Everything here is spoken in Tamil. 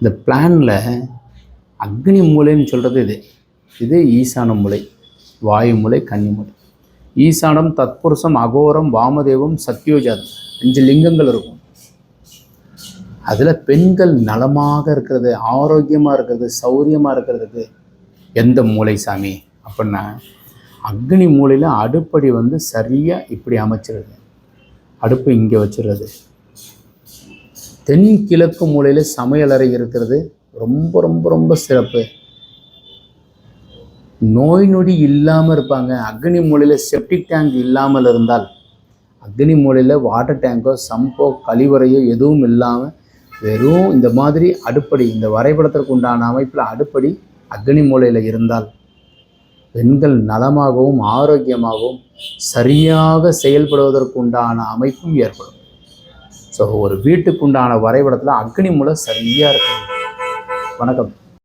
இந்த பிளானில் அக்னி மூலைன்னு சொல்கிறது இது ஈசான மூலை, வாயு மூலை, கன்னி மூலை. ஈசானம், தத்புருஷம், அகோரம், வாமதேவம், சத்யோஜாதம் 5 லிங்கங்கள் இருக்கும். அதில் பெண்கள் நலமாக இருக்கிறது, ஆரோக்கியமாக இருக்கிறது, சௌரியமாக இருக்கிறதுக்கு எந்த மூலை சாமி அப்படின்னா அக்னி மூலையில் அடுப்படி சரியாக இப்படி அமைச்சிருது. அடுப்பு இங்கே வச்சிடுறது. தென்கிழக்கு மூலையில் சமையலறை இருக்கிறது ரொம்ப ரொம்ப ரொம்ப சிறப்பு. நோய் நொடி இல்லாமல் இருப்பாங்க. அக்னி மூலையில் செப்டிக் டேங்க் இல்லாமல் இருந்தால், அக்னி மூலையில் வாட்டர் டேங்கோ சம்போ கழிவறையோ எதுவும் இல்லாமல் வெறும் இந்த மாதிரி அடுப்படி, இந்த வரைபடத்திற்கு உண்டான அமைப்பில் அடுப்படி அக்னி மூலையில் இருந்தால் பெண்கள் நலமாகவும் ஆரோக்கியமாகவும் சரியாக செயல்படுவதற்கு உண்டான அமைப்பும் ஏற்படும். ஸோ ஒரு வீட்டுக்கு உண்டான வரைபடத்தில் அக்னி மூலை சரியாக இருக்கும். வணக்கம்.